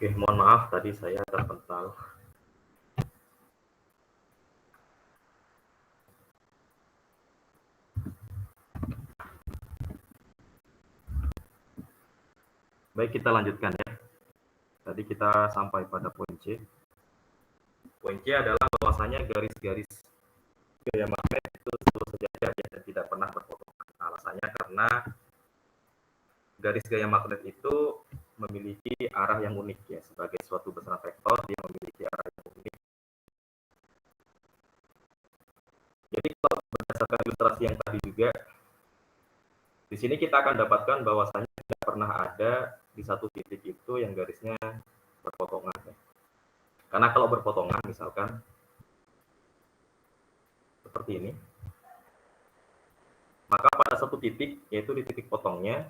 Oke, mohon maaf tadi saya terpental. Baik, kita lanjutkan ya. Tadi kita sampai pada poin C. Poin C adalah bahwasanya garis-garis gaya magnet itu selalu sejajar ya, dan tidak pernah berpotongan. Alasannya karena garis gaya magnet itu memiliki arah yang unik ya. Sebagai suatu besaran vektor, dia memiliki arah yang unik. Jadi kalau berdasarkan ilustrasi yang tadi juga, di sini kita akan dapatkan bahwasanya tidak pernah ada di satu titik itu yang garisnya berpotongan. Ya. Karena kalau berpotongan, misalkan seperti ini, maka pada satu titik, yaitu di titik potongnya,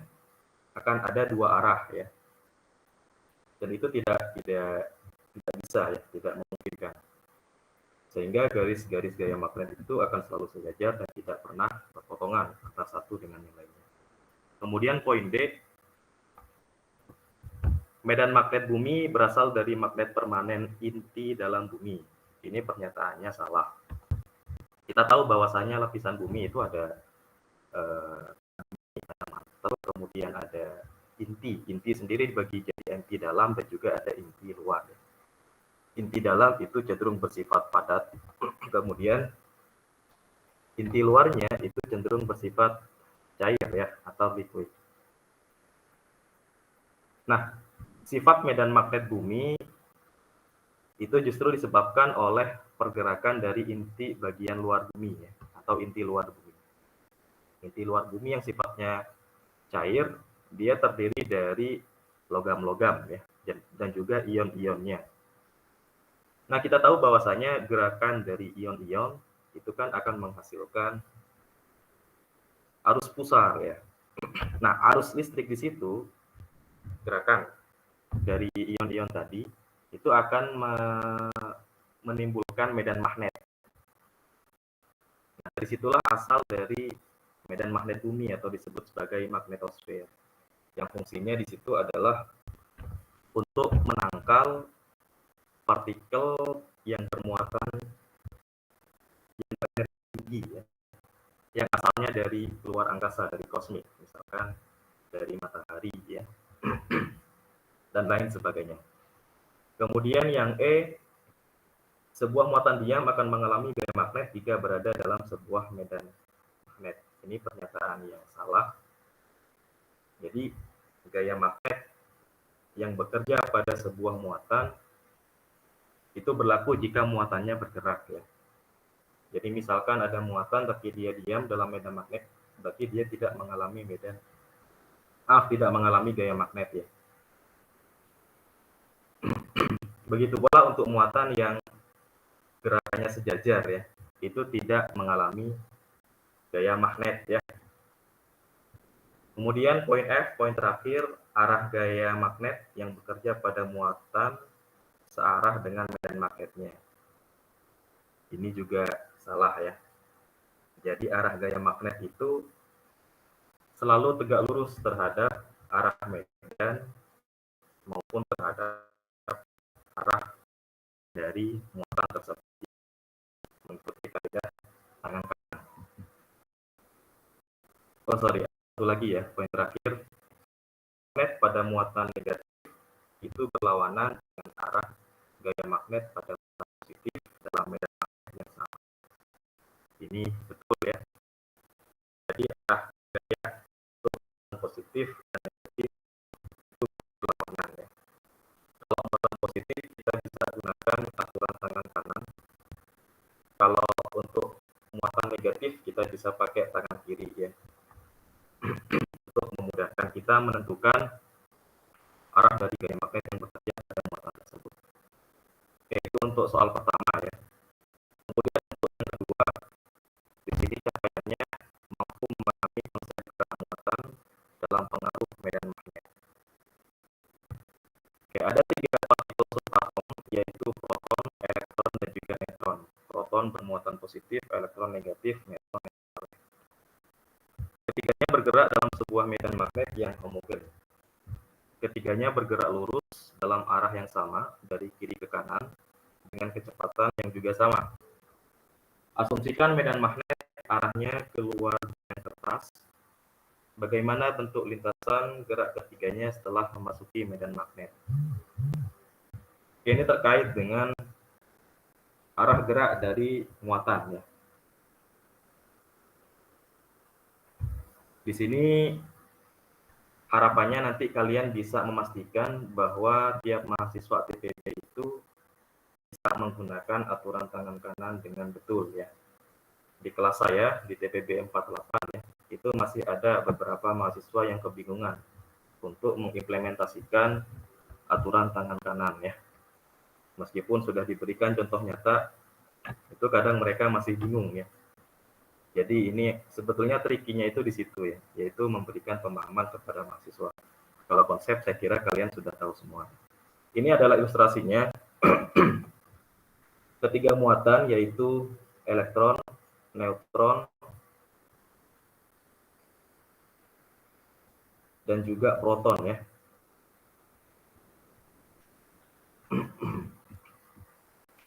akan ada dua arah ya. Dan itu tidak bisa ya, tidak memungkinkan. Sehingga garis-garis gaya magnet itu akan selalu sejajar dan tidak pernah berpotongan antara satu dengan yang lainnya. Kemudian poin D, medan magnet bumi berasal dari magnet permanen inti dalam bumi. Ini pernyataannya salah. Kita tahu bahwasanya lapisan bumi itu ada mantel, kemudian ada inti. Inti sendiri dibagi jadi inti dalam dan juga ada inti luar. Inti dalam itu cenderung bersifat padat, kemudian inti luarnya itu cenderung bersifat cair ya, atau liquid. Nah, sifat medan magnet bumi itu justru disebabkan oleh pergerakan dari inti bagian luar bumi ya, atau inti luar bumi. Inti luar bumi yang sifatnya cair, dia terdiri dari logam-logam ya, dan juga ion-ionnya. Nah, kita tahu bahwasanya gerakan dari ion-ion itu kan akan menghasilkan arus pusar ya. Nah, arus listrik di situ, gerakan dari ion-ion tadi, itu akan menimbulkan medan magnet. Nah, dari situlah asal dari medan magnet bumi atau disebut sebagai magnetosfer. Yang fungsinya di situ adalah untuk menangkal partikel yang bermuatan yang berenergi ya, yang asalnya dari luar angkasa, dari kosmik, misalkan dari matahari ya, dan lain sebagainya. Kemudian yang E, sebuah muatan diam akan mengalami gaya magnet jika berada dalam sebuah medan magnet. Ini pernyataan yang salah. Jadi gaya magnet yang bekerja pada sebuah muatan itu berlaku jika muatannya bergerak ya. Jadi misalkan ada muatan tapi dia diam dalam medan magnet, berarti dia tidak mengalami tidak mengalami gaya magnet ya. Begitu pula untuk muatan yang gerakannya sejajar ya, itu tidak mengalami gaya magnet ya. Kemudian poin F, poin terakhir, arah gaya magnet yang bekerja pada muatan searah dengan medan magnetnya. Ini juga salah ya. Jadi arah gaya magnet itu selalu tegak lurus terhadap arah medan maupun terhadap arah dari muatan tersebut mengikuti kaidah tangan kanan. Oh sorry, satu lagi ya, poin terakhir, magnet pada muatan negatif itu berlawanan dengan arah gaya magnet pada muatan positif dalam medan magnet yang sama. Ini betul ya. Jadi arah gaya positif dan negatif itu berlawanan ya. Kalau muatan positif kita bisa gunakan aturan tangan kanan. Kalau untuk muatan negatif kita bisa pakai tangan kiri ya. Untuk memudahkan kita menentukan arah dari gaya magnet yang bekerja pada muatan tersebut. Oke, itu untuk soal pertama ya. Kemudian untuk yang kedua, di sini cahayanya mampu memahami konsep gerak muatan dalam pengaruh medan magnet. Oke, ada 3 partikel subatom, yaitu proton, elektron, dan juga neutron. Proton bermuatan positif, elektron negatif, neutron negatif. Ketiganya bergerak dalam sebuah medan magnet yang homogen. Ketiga ketiganya bergerak lurus dalam arah yang sama dari kiri ke kanan dengan kecepatan yang juga sama. Asumsikan medan magnet arahnya keluar bidang kertas. Bagaimana bentuk lintasan gerak ketiganya setelah memasuki medan magnet? Ini terkait dengan arah gerak dari muatan ya. Di sini harapannya nanti kalian bisa memastikan bahwa tiap mahasiswa TPB itu bisa menggunakan aturan tangan kanan dengan betul ya. Di kelas saya di TPB 48 ya, itu masih ada beberapa mahasiswa yang kebingungan untuk mengimplementasikan aturan tangan kanan ya. Meskipun sudah diberikan contoh nyata, itu kadang mereka masih bingung ya. Jadi ini sebetulnya trikinya itu di situ ya, yaitu memberikan pemahaman kepada mahasiswa. Kalau konsep saya kira kalian sudah tahu semua. Ini adalah ilustrasinya. Ketiga muatan yaitu elektron, neutron, dan juga proton ya.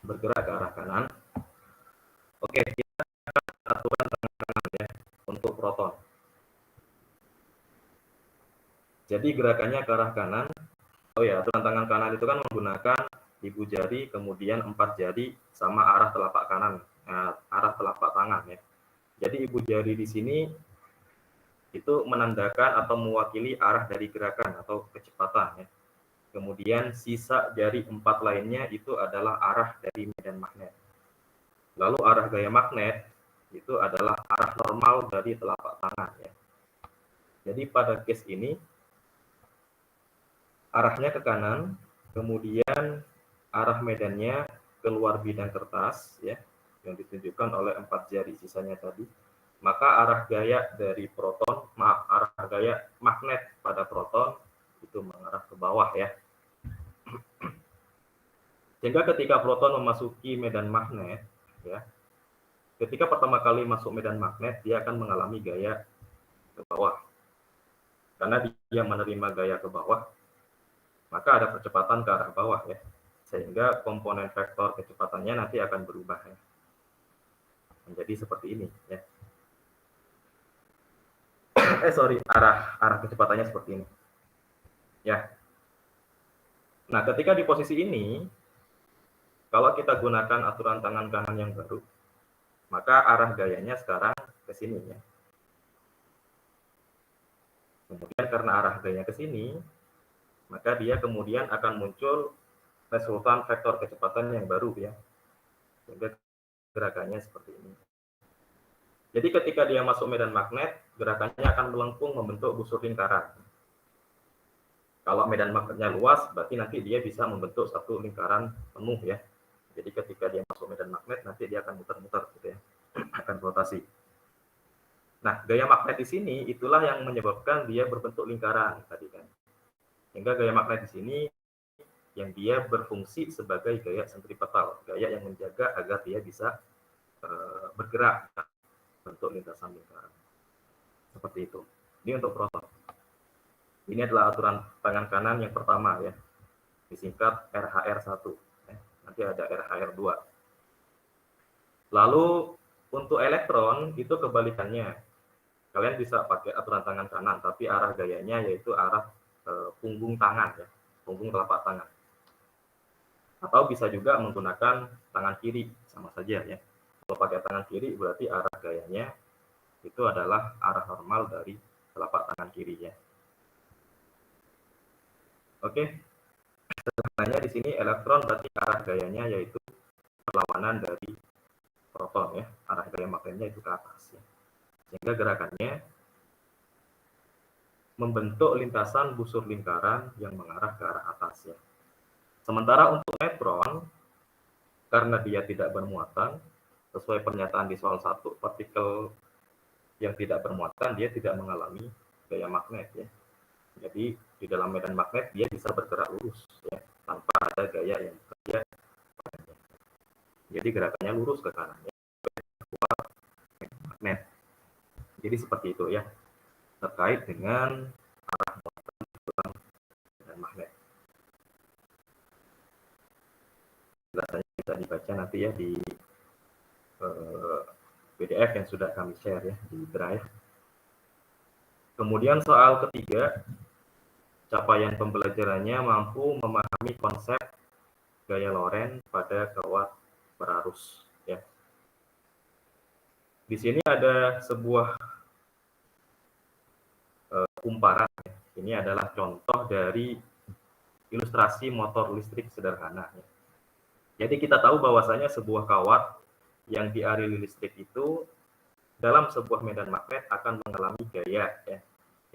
Bergerak ke arah kanan. Oke, kita aturan tangan kanan ya untuk proton. Jadi gerakannya ke arah kanan. Oh ya, aturan tangan kanan itu kan menggunakan ibu jari, kemudian 4 jari sama arah telapak kanan, arah telapak tangan ya. Jadi ibu jari di sini itu menandakan atau mewakili arah dari gerakan atau kecepatan ya. Kemudian sisa jari 4 lainnya itu adalah arah dari medan magnet. Lalu arah gaya magnet itu adalah arah normal dari telapak tangan ya. Jadi pada case ini arahnya ke kanan, kemudian arah medannya keluar bidang kertas ya, yang ditunjukkan oleh 4 jari sisanya tadi. Maka arah gaya dari proton, arah gaya magnet pada proton itu mengarah ke bawah ya. Sehingga ketika proton memasuki medan magnet ya, ketika pertama kali masuk medan magnet dia akan mengalami gaya ke bawah. Karena dia menerima gaya ke bawah, maka ada percepatan ke arah bawah ya. Sehingga komponen vektor kecepatannya nanti akan berubah ya. Menjadi seperti ini ya. Arah kecepatannya seperti ini. Ya. Nah, ketika di posisi ini, kalau kita gunakan aturan tangan kanan yang baru, maka arah gayanya sekarang ke sini ya. Kemudian karena arah gayanya ke sini, maka dia kemudian akan muncul resultan vektor kecepatan yang baru ya. Sehingga gerakannya seperti ini. Jadi ketika dia masuk medan magnet, gerakannya akan melengkung membentuk busur lingkaran. Kalau medan magnetnya luas, berarti nanti dia bisa membentuk satu lingkaran penuh ya. Jadi ketika dia masuk medan magnet, nanti dia akan muter-muter gitu ya, akan rotasi. Nah, gaya magnet di sini itulah yang menyebabkan dia berbentuk lingkaran tadi kan. Sehingga gaya magnet di sini yang dia berfungsi sebagai gaya sentripetal, gaya yang menjaga agar dia bisa bergerak bentuk lintasan lingkaran. Seperti itu. Ini untuk proton. Ini adalah aturan tangan kanan yang pertama ya. Disingkat RHR1. Nanti ada RHR2. Lalu untuk elektron itu kebalikannya. Kalian bisa pakai aturan tangan kanan, tapi arah gayanya yaitu arah punggung tangan ya, punggung telapak tangan. Atau bisa juga menggunakan tangan kiri, sama saja ya. Kalau pakai tangan kiri berarti arah gayanya itu adalah arah normal dari telapak tangan kiri ya. Oke. Sederhananya di sini elektron berarti arah gayanya yaitu perlawanan dari proton ya, arah gaya magnetnya itu ke atas ya. Sehingga gerakannya membentuk lintasan busur lingkaran yang mengarah ke arah atas ya. Sementara untuk neutron, karena dia tidak bermuatan, sesuai pernyataan di soal 1, partikel yang tidak bermuatan dia tidak mengalami gaya magnet ya. Jadi di dalam medan magnet dia bisa bergerak lurus ya, tanpa ada gaya yang bekerja padanya. Jadi gerakannya lurus ke kanan ya, keluar magnet. Jadi seperti itu ya, terkait dengan arah muatan dan magnet. penjelasannya bisa dibaca nanti ya di PDF yang sudah kami share ya di Drive. Kemudian soal ketiga, capaian pembelajarannya mampu memahami konsep gaya Lorentz pada kawat berarus ya. Di sini ada sebuah kumparan ya. Ini adalah contoh dari ilustrasi motor listrik sederhana ya. Jadi kita tahu bahwasanya sebuah kawat yang dialiri listrik itu dalam sebuah medan magnet akan mengalami gaya ya,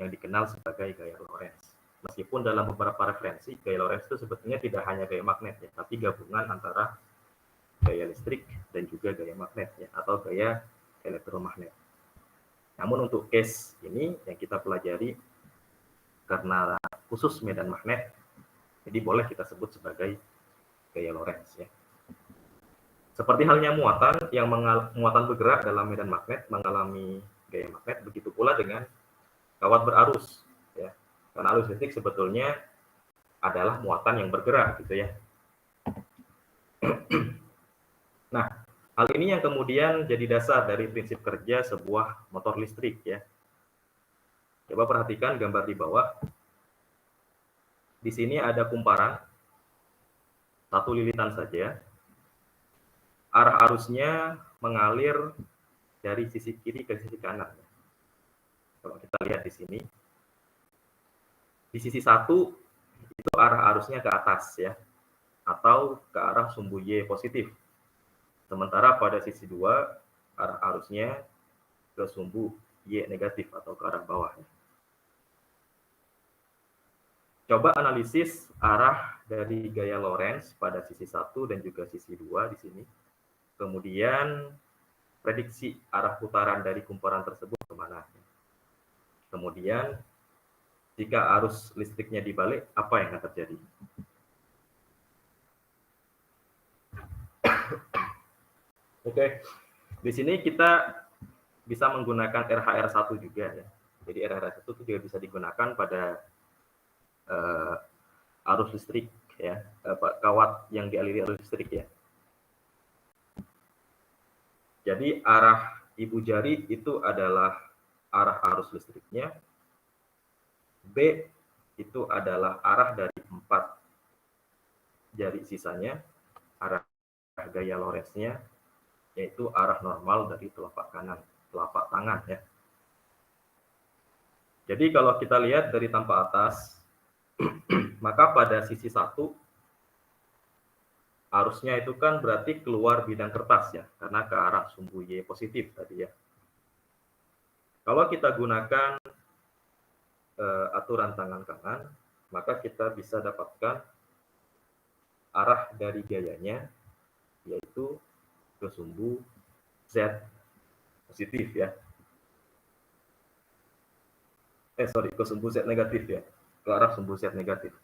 yang dikenal sebagai gaya Lorentz. Meskipun dalam beberapa referensi gaya Lorentz itu sebetulnya tidak hanya gaya magnet ya, tapi gabungan antara gaya listrik dan juga gaya magnet ya, atau gaya elektromagnet. Namun untuk case ini yang kita pelajari karena khusus medan magnet, jadi boleh kita sebut sebagai gaya Lorentz ya. Seperti halnya muatan yang muatan bergerak dalam medan magnet mengalami gaya magnet, begitu pula dengan kawat berarus ya. Karena arus listrik sebetulnya adalah muatan yang bergerak gitu ya. Nah, hal ini yang kemudian jadi dasar dari prinsip kerja sebuah motor listrik ya. Coba perhatikan gambar di bawah. Di sini ada kumparan, satu lilitan saja. Arah arusnya mengalir dari sisi kiri ke sisi kanan. Kalau kita lihat di sini, di sisi satu itu arah arusnya ke atas ya, atau ke arah sumbu Y positif. Sementara pada sisi 2 arah arusnya ke sumbu Y negatif atau ke arah bawah. Coba analisis arah dari gaya Lorentz pada sisi 1 dan juga sisi 2 di sini. Kemudian prediksi arah putaran dari kumparan tersebut kemana. Kemudian jika arus listriknya dibalik, apa yang akan terjadi? Oke, di sini kita bisa menggunakan RHR1 juga ya. Jadi RHR1 itu juga bisa digunakan pada arus listrik ya, kawat yang dialiri arus listrik ya. Jadi arah ibu jari itu adalah arah arus listriknya, B itu adalah arah dari 4 jari sisanya, arah gaya Lorentz-nya, yaitu arah normal dari telapak tangan ya. Jadi kalau kita lihat dari tampak atas, maka pada sisi 1 arusnya itu kan berarti keluar bidang kertas ya, karena ke arah sumbu Y positif tadi ya. Kalau kita gunakan aturan tangan kanan, maka kita bisa dapatkan arah dari gayanya, yaitu ke sumbu Z positif ya. Ke sumbu Z negatif ya, ke arah sumbu Z negatif.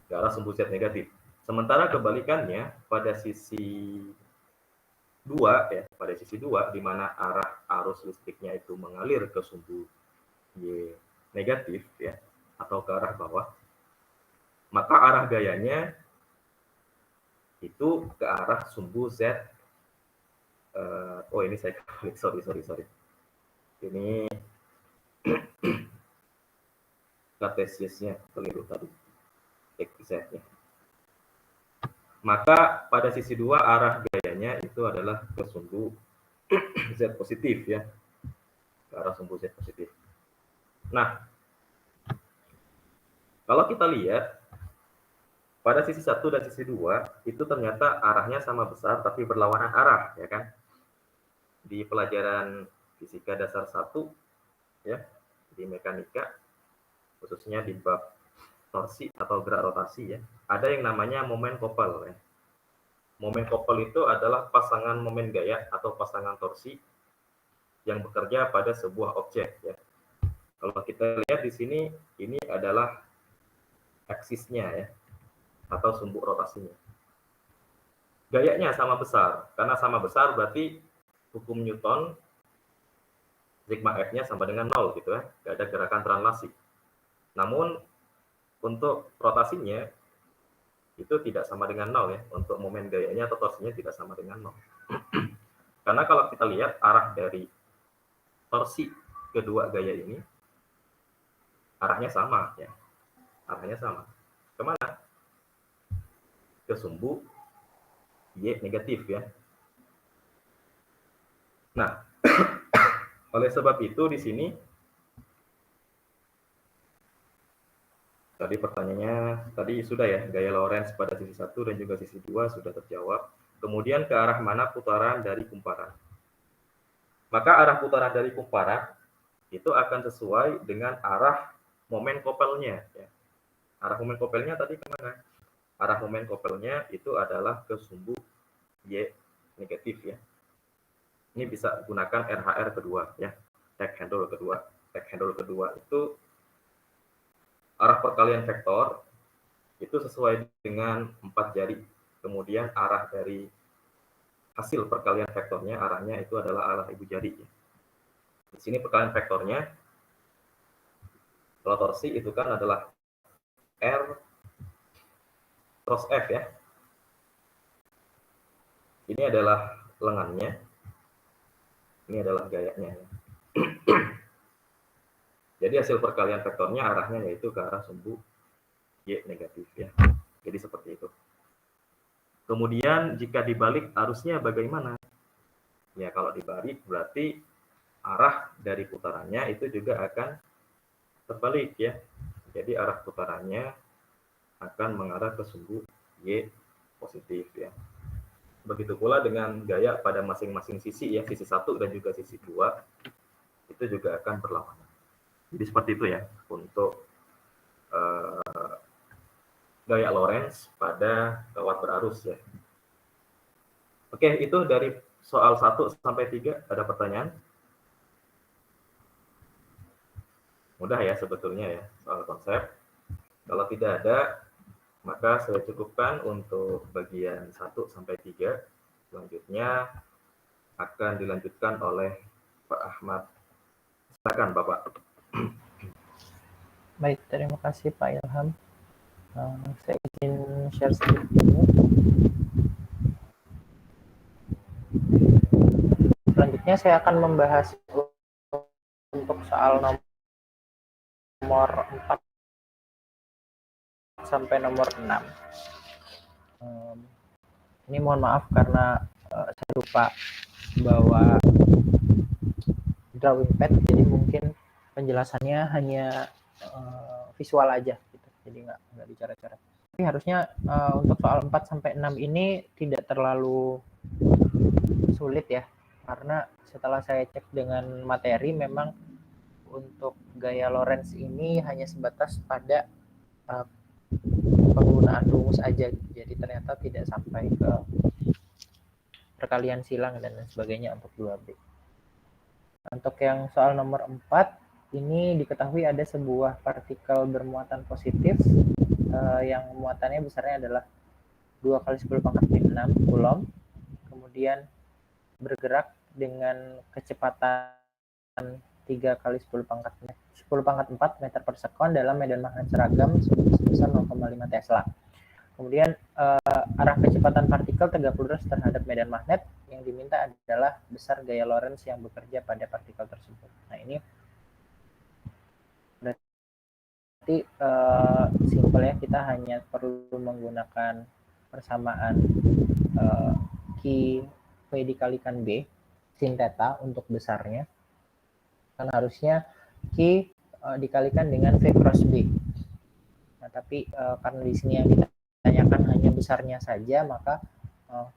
Ke arah sumbu Z negatif. Sementara kebalikannya pada sisi 2 ya, pada sisi 2 di mana arah arus listriknya itu mengalir ke sumbu Y negatif ya, atau ke arah bawah, maka arah gayanya itu ke arah sumbu Z. Ini saya kebalik, sorry. Ini kartesiusnya keliru tadi, Z-nya. Maka pada sisi 2 arah gayanya itu adalah ke sumbu Z positif ya, ke arah sumbu Z positif. Nah, kalau kita lihat pada sisi 1 dan sisi 2 itu ternyata arahnya sama besar tapi berlawanan arah ya kan. Di pelajaran fisika dasar 1 ya, di mekanika khususnya di bab torsi atau gerak rotasi ya, ada yang namanya momen Koppel ya. Momen Koppel itu adalah pasangan momen gaya atau pasangan torsi yang bekerja pada sebuah objek ya. Kalau kita lihat di sini, ini adalah aksisnya ya, atau sumbu rotasinya. Gayanya sama besar, karena sama besar berarti hukum Newton Z sigma F-nya sama dengan 0 gitu ya, nggak ada gerakan translasi. Namun untuk rotasinya itu tidak sama dengan 0 ya, untuk momen gayanya atau torsinya tidak sama dengan 0. Karena kalau kita lihat arah dari torsi kedua gaya ini, arahnya sama ya, arahnya sama. Kemana? Ke sumbu Y negatif ya. Nah, oleh sebab itu di sini tadi pertanyaannya tadi sudah ya, gaya Lorentz pada sisi 1 dan juga sisi 2 sudah terjawab. Kemudian ke arah mana putaran dari kumparan? Maka arah putaran dari kumparan itu akan sesuai dengan arah momen kopelnya ya. Arah momen kopelnya tadi kemana? Arah momen kopelnya itu adalah ke sumbu Y negatif ya. Ini bisa gunakan RHR kedua ya, tag handle kedua. Tag handle kedua itu arah perkalian vektor itu sesuai dengan 4 jari. Kemudian arah dari hasil perkalian vektornya, arahnya itu adalah arah ibu jari. Di sini perkalian vektornya, kalau torsi itu kan adalah R cross F ya. Ini adalah lengannya, ini adalah gayanya. Jadi hasil perkalian vektornya arahnya yaitu ke arah sumbu Y negatif ya. Jadi seperti itu. Kemudian jika dibalik arusnya bagaimana? Ya kalau dibalik berarti arah dari putarannya itu juga akan terbalik ya. Jadi arah putarannya akan mengarah ke sumbu Y positif ya. Begitu pula dengan gaya pada masing-masing sisi ya, sisi 1 dan juga sisi 2 itu juga akan berlawanan. Jadi seperti itu ya untuk gaya Lorentz pada kawat berarus ya. Oke, itu dari soal 1 sampai 3 ada pertanyaan? Mudah ya sebetulnya ya soal konsep. Kalau tidak ada, maka saya cukupkan untuk bagian 1 sampai 3. Selanjutnya akan dilanjutkan oleh Pak Ahmad. Silakan Bapak. Baik, terima kasih Pak Ilham. Saya ingin share sedikit dulu. Selanjutnya saya akan membahas untuk soal nomor 4 sampai nomor 6. Ini mohon maaf karena saya lupa bawa drawing pad, jadi mungkin penjelasannya hanya visual aja gitu. Jadi nggak dicoret-coret. Tapi harusnya untuk soal 4 sampai 6 ini tidak terlalu sulit ya. Karena setelah saya cek dengan materi memang untuk gaya Lorentz ini hanya sebatas pada penggunaan rumus aja. Jadi ternyata tidak sampai ke perkalian silang dan sebagainya untuk 2B. Untuk yang soal nomor 4 ini diketahui ada sebuah partikel bermuatan positif yang muatannya besarnya adalah 2 kali 10 pangkat min 6 Coulomb, kemudian bergerak dengan kecepatan 3 kali 10 pangkat 4 meter per sekon dalam medan magnet seragam sebesar 0,5 Tesla. Kemudian arah kecepatan partikel tegak lurus terhadap medan magnet, yang diminta adalah besar gaya Lorentz yang bekerja pada partikel tersebut. Nah ini berarti simpel ya, kita hanya perlu menggunakan persamaan Q V dikalikan B sin theta untuk besarnya, kan harusnya Q dikalikan dengan V cross B. Nah tapi karena di sini yang ditanyakan hanya besarnya saja, maka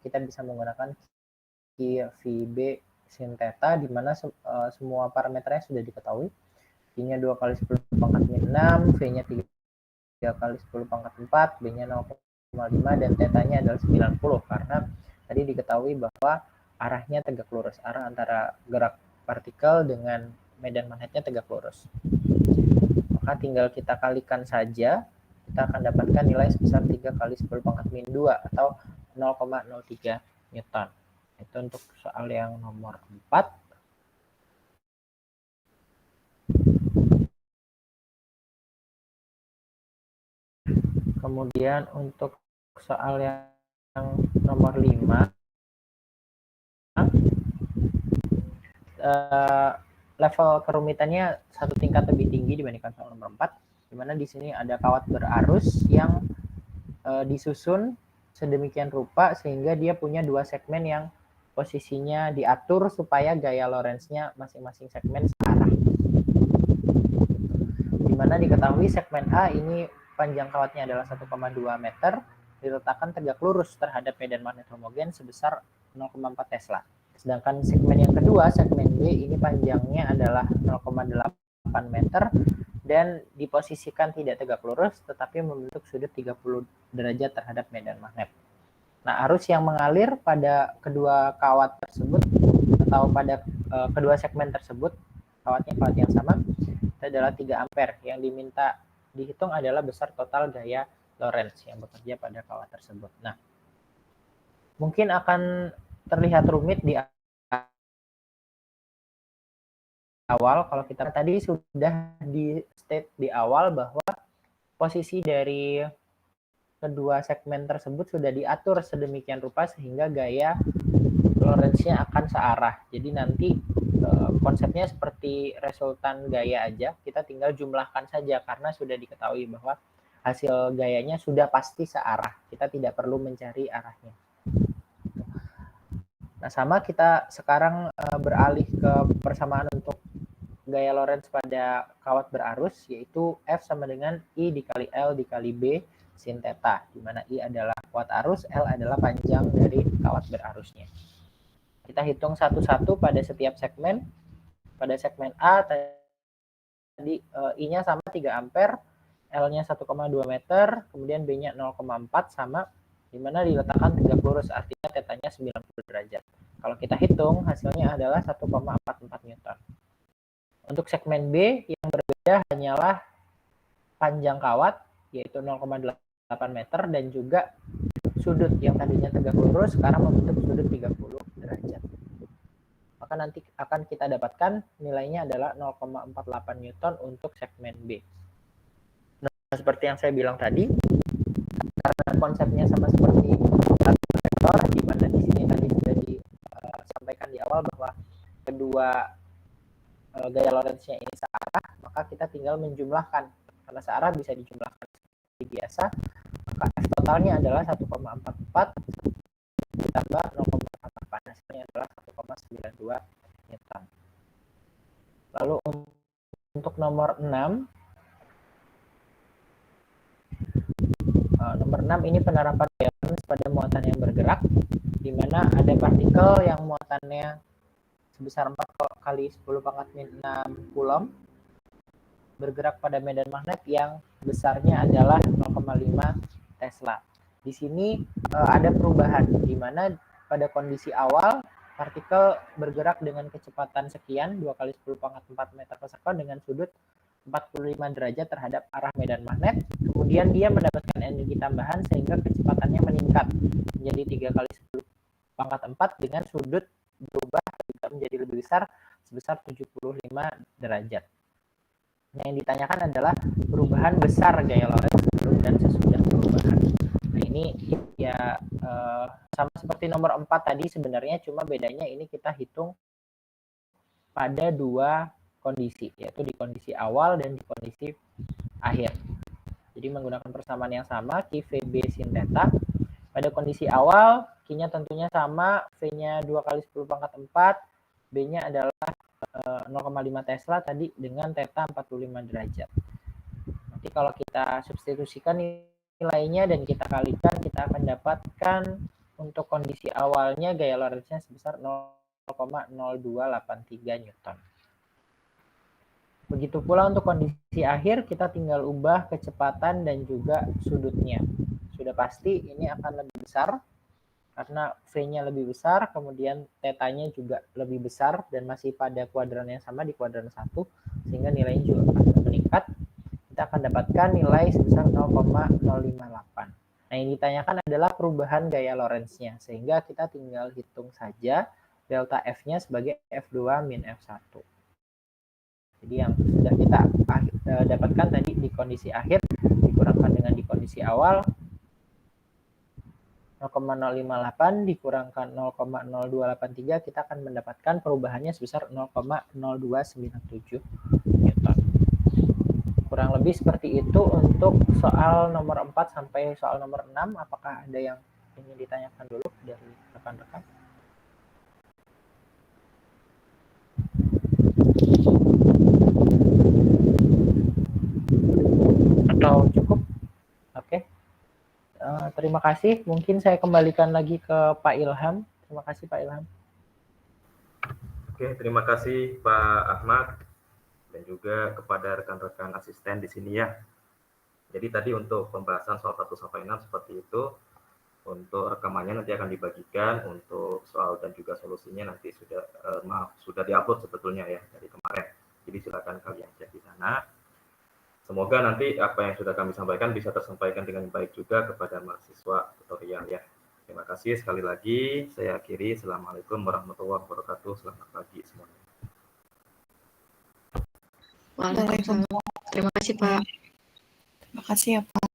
kita bisa menggunakan Q VB sin theta, di mana semua parameternya sudah diketahui. Q-nya 2 kali 10 pangkat min 6, V-nya 3 kali 10 pangkat 4, B-nya 0,5, dan theta-nya adalah 90, karena tadi diketahui bahwa arahnya tegak lurus, arah antara gerak partikel dengan medan magnetnya tegak lurus. Maka tinggal kita kalikan saja, kita akan dapatkan nilai sebesar 3 kali 10 pangkat min 2 atau 0,03 Newton. Itu untuk soal yang nomor 4. Kemudian untuk soal yang nomor 5, level kerumitannya satu tingkat lebih tinggi dibandingkan soal nomor 4, di mana di sini ada kawat berarus yang disusun sedemikian rupa sehingga dia punya dua segmen yang posisinya diatur supaya gaya Lorentz-nya masing-masing segmen searah. Di mana diketahui segmen A ini panjang kawatnya adalah 1,2 meter, diletakkan tegak lurus terhadap medan magnet homogen sebesar 0,4 Tesla. Sedangkan segmen yang kedua, segmen B, ini panjangnya adalah 0,8 meter dan diposisikan tidak tegak lurus tetapi membentuk sudut 30 derajat terhadap medan magnet. Nah, arus yang mengalir pada kedua kawat tersebut atau pada kedua segmen tersebut, kawat yang sama, itu adalah 3 ampere. Yang diminta dihitung adalah besar total gaya Lorentz yang bekerja pada kawat tersebut. Nah, mungkin akan terlihat rumit di awal kalau kita tadi sudah di state di awal bahwa posisi dari kedua segmen tersebut sudah diatur sedemikian rupa sehingga gaya Lorentz-nya akan searah. Jadi nanti konsepnya seperti resultan gaya aja, kita tinggal jumlahkan saja karena sudah diketahui bahwa hasil gayanya sudah pasti searah. Kita tidak perlu mencari arahnya. Nah, sama kita sekarang beralih ke persamaan untuk gaya Lorentz pada kawat berarus, yaitu F sama dengan I dikali L dikali B sin theta, di mana I adalah kawat arus, L adalah panjang dari kawat berarusnya. Kita hitung satu-satu pada setiap segmen. Pada segmen A tadi I-nya sama 3 ampere, L-nya 1,2 meter, kemudian B-nya 0,4 sama, di mana diletakkan tegak lurus, artinya tetanya 90 derajat. Kalau kita hitung, hasilnya adalah 1,44 Newton. Untuk segmen B, yang berbeda hanyalah panjang kawat, yaitu 0,8 meter, dan juga sudut yang tadinya tegak lurus, sekarang membentuk sudut 30 derajat. Maka nanti akan kita dapatkan nilainya adalah 0,48 Newton untuk segmen B. Nah, seperti yang saya bilang tadi, karena konsepnya sama seperti vektor, di mana di sini tadi sudah disampaikan di awal bahwa kedua gaya Lorentz-nya ini searah, maka kita tinggal menjumlahkan. Karena searah bisa dijumlahkan seperti biasa, maka F totalnya adalah 1,44 ditambah 0,48, hasilnya adalah 1,92 Newton. Lalu untuk nomor 6, ini penerapan gaya Lorentz pada muatan yang bergerak, di mana ada partikel yang muatannya sebesar 4 kali 10 pangkat min 6 Coulomb bergerak pada medan magnet yang besarnya adalah 0,5 Tesla. Di sini ada perubahan, di mana pada kondisi awal partikel bergerak dengan kecepatan sekian 2 kali 10 pangkat 4 meter per sekon dengan sudut 45 derajat terhadap arah medan magnet. Kemudian dia mendapatkan energi tambahan sehingga kecepatannya meningkat menjadi 3 kali 10 pangkat 4 dengan sudut berubah juga menjadi lebih besar sebesar 75 derajat. Yang ditanyakan adalah perubahan besar gaya Lorentz sebelum dan sesudah perubahan. Nah, ini ya sama seperti nomor 4 tadi sebenarnya, cuma bedanya ini kita hitung pada dua kondisi, yaitu di kondisi awal dan di kondisi akhir. Jadi menggunakan persamaan yang sama, Q VB sin theta. Pada kondisi awal, Q-nya tentunya sama, V-nya 2 kali 10 pangkat 4, B-nya adalah 0,5 Tesla tadi dengan theta 45 derajat. Nanti kalau kita substitusikan nilainya dan kita kalikan, kita akan dapatkan untuk kondisi awalnya gaya Lorentz-nya sebesar 0,0283 Newton. Begitu pula untuk kondisi akhir, kita tinggal ubah kecepatan dan juga sudutnya. Sudah pasti ini akan lebih besar karena V-nya lebih besar, kemudian θ-nya juga lebih besar dan masih pada kuadran yang sama di kuadran 1, sehingga nilainya juga akan meningkat. Kita akan dapatkan nilai sebesar 0,058. Nah, yang ditanyakan adalah perubahan gaya Lorentz-nya, sehingga kita tinggal hitung saja delta F-nya sebagai F2 min F1. Jadi yang sudah kita dapatkan tadi di kondisi akhir dikurangkan dengan di kondisi kondisi awal 0,058 dikurangkan 0,0283 kita akan mendapatkan perubahannya sebesar 0,0297 Newton. Kurang lebih seperti itu untuk soal nomor 4 sampai soal nomor 6. Apakah ada yang ingin ditanyakan dulu dari rekan-rekan? Atau cukup? Oke. Terima kasih. Mungkin saya kembalikan lagi ke Pak Ilham. Terima kasih Pak Ilham. Oke, terima kasih Pak Ahmad dan juga kepada rekan-rekan asisten di sini ya. Jadi tadi untuk pembahasan soal 1 sampai 6 seperti itu. Untuk rekamannya nanti akan dibagikan, untuk soal dan juga solusinya nanti sudah diupload sebetulnya ya dari kemarin. Jadi silakan kalian cek di sana. Semoga nanti apa yang sudah kami sampaikan bisa tersampaikan dengan baik juga kepada mahasiswa tutorial ya. Terima kasih sekali lagi. Saya akhiri. Assalamualaikum warahmatullahi wabarakatuh. Selamat pagi semuanya. Waalaikumsalam. Terima kasih Pak. Terima kasih ya Pak.